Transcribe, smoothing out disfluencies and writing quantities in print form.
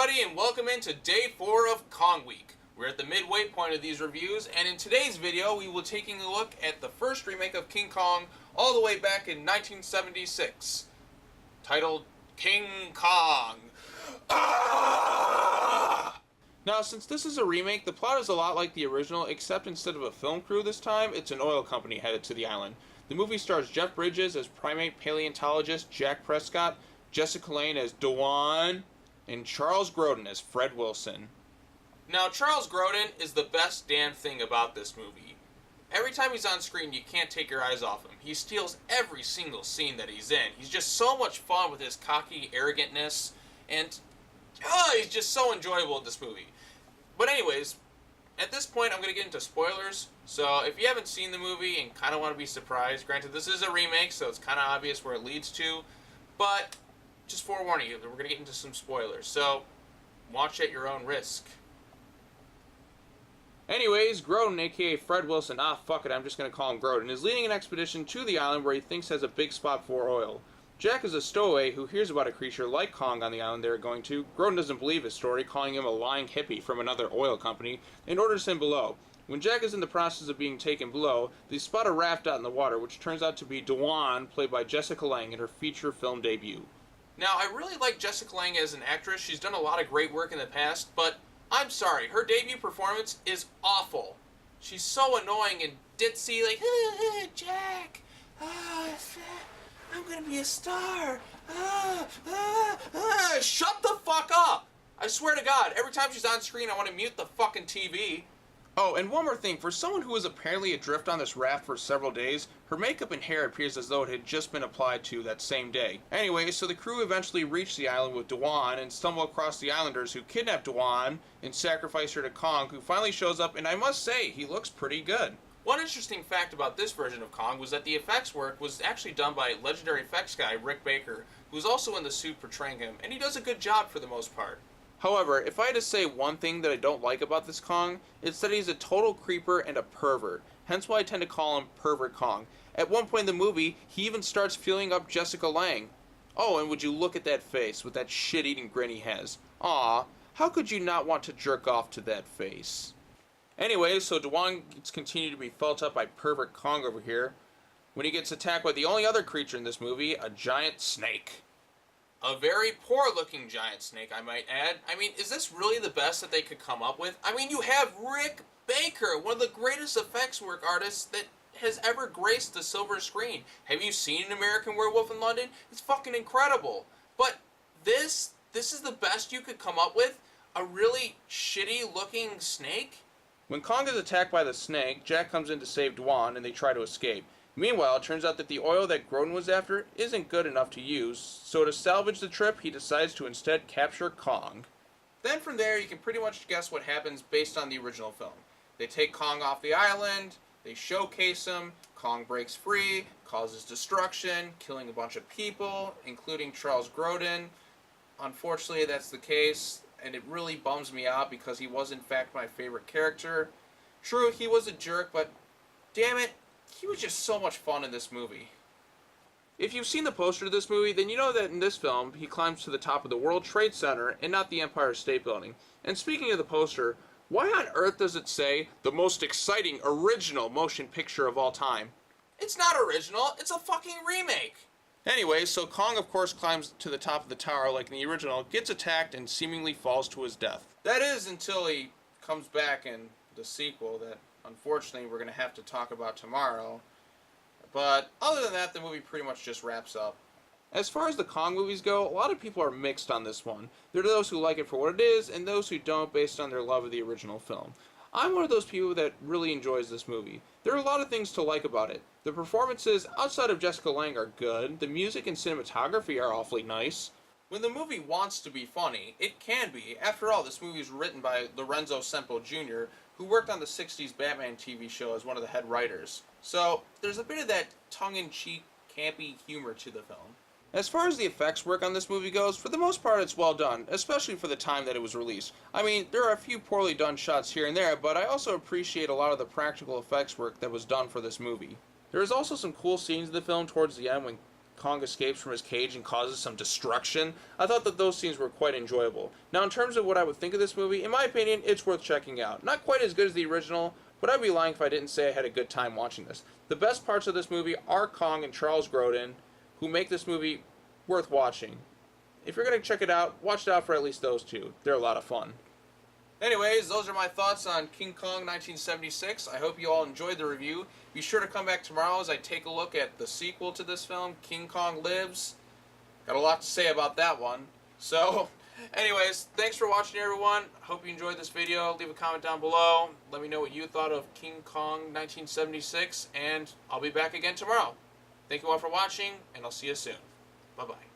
everybody, and welcome into day 4 of Kong Week. We're at the midway point of these reviews, and in today's video we will be taking a look at the first remake of King Kong all the way back in 1976, titled King Kong. Now, since this is a remake, the plot is a lot like the original, except instead of a film crew this time, it's an oil company headed to the island. The movie stars Jeff Bridges as primate paleontologist Jack Prescott, Jessica Lange as Dewan, and Charles Grodin as Fred Wilson. Now, Charles Grodin is the best damn thing about this movie. Every time he's on screen, you can't take your eyes off him. He steals every single scene that he's in. He's just so much fun with his cocky arrogantness, and he's just so enjoyable in this movie. But anyways, at this point, I'm going to get into spoilers. So if you haven't seen the movie and kind of want to be surprised, granted, this is a remake, so it's kind of obvious where it leads to, but just forewarning you that we're going to get into some spoilers. So watch at your own risk. Anyways, Grodin, aka Fred Wilson, fuck it, I'm just going to call him Grodin, is leading an expedition to the island where he thinks has a big spot for oil. Jack is a stowaway who hears about a creature like Kong on the island they're going to. Grodin doesn't believe his story, calling him a lying hippie from another oil company, and orders him below. When Jack is in the process of being taken below, they spot a raft out in the water, which turns out to be Dewan, played by Jessica Lange in her feature film debut. Now, I really like Jessica Lange as an actress. She's done a lot of great work in the past, but I'm sorry, her debut performance is awful. She's so annoying and ditzy, like, Jack, I'm gonna be a star. Shut the fuck up! I swear to God, every time she's on screen, I want to mute the fucking TV. Oh, and one more thing. For someone who was apparently adrift on this raft for several days, her makeup and hair appears as though it had just been applied to that same day. Anyway, so the crew eventually reach the island with Dewan and stumble across the islanders who kidnap Dewan and sacrifice her to Kong, who finally shows up, and I must say, he looks pretty good. One interesting fact about this version of Kong was that the effects work was actually done by legendary effects guy Rick Baker, who was also in the suit portraying him, and he does a good job for the most part. However, if I had to say one thing that I don't like about this Kong, it's that he's a total creeper and a pervert, hence why I tend to call him Pervert Kong. At one point in the movie, he even starts feeling up Jessica Lange. Oh, and would you look at that face with that shit-eating grin he has. Aw, how could you not want to jerk off to that face? Anyway, so Dewan gets continued to be felt up by Pervert Kong over here, when he gets attacked by the only other creature in this movie, a giant snake. A very poor-looking giant snake, I might add. I mean, is this really the best that they could come up with? I mean, you have Rick Baker, one of the greatest effects work artists that has ever graced the silver screen. Have you seen An American Werewolf in London? It's fucking incredible. But this is the best you could come up with? A really shitty-looking snake? When Kong is attacked by the snake, Jack comes in to save Dewan, and they try to escape. Meanwhile, it turns out that the oil that Grodin was after isn't good enough to use, so to salvage the trip, he decides to instead capture Kong. Then from there, you can pretty much guess what happens based on the original film. They take Kong off the island, they showcase him, Kong breaks free, causes destruction, killing a bunch of people, including Charles Grodin. Unfortunately, that's the case, and it really bums me out because he was in fact my favorite character. True, he was a jerk, but damn it, he was just so much fun in this movie. If you've seen the poster of this movie, then you know that in this film, he climbs to the top of the World Trade Center and not the Empire State Building. And speaking of the poster, why on earth does it say, the most exciting original motion picture of all time? It's not original, it's a fucking remake! Anyway, so Kong of course climbs to the top of the tower like in the original, gets attacked, and seemingly falls to his death. That is until he comes back in the sequel that unfortunately we're going to have to talk about tomorrow. But other than that, the movie pretty much just wraps up. As far as the Kong movies go, a lot of people are mixed on this one. There are those who like it for what it is, and those who don't based on their love of the original film. I'm one of those people that really enjoys this movie. There are a lot of things to like about it. The performances outside of Jessica Lange are good, the music and cinematography are awfully nice. When the movie wants to be funny, it can be. After all, this movie is written by Lorenzo Semple Jr., who worked on the 60s Batman TV show as one of the head writers. So, there's a bit of that tongue-in-cheek, campy humor to the film. As far as the effects work on this movie goes, for the most part it's well done, especially for the time that it was released. I mean, there are a few poorly done shots here and there, but I also appreciate a lot of the practical effects work that was done for this movie. There is also some cool scenes in the film towards the end when Kong escapes from his cage and causes some destruction. I thought that those scenes were quite enjoyable. Now, in terms of what I would think of this movie, in my opinion, it's worth checking out. Not quite as good as the original, but I'd be lying if I didn't say I had a good time watching this. The best parts of this movie are Kong and Charles Grodin, who make this movie worth watching. If you're going to check it out, watch it out for at least those two. They're a lot of fun. Anyways, those are my thoughts on King Kong 1976. I hope you all enjoyed the review. Be sure to come back tomorrow as I take a look at the sequel to this film, King Kong Lives. Got a lot to say about that one. So, anyways, thanks for watching, everyone. Hope you enjoyed this video. Leave a comment down below. Let me know what you thought of King Kong 1976, and I'll be back again tomorrow. Thank you all for watching, and I'll see you soon. Bye-bye.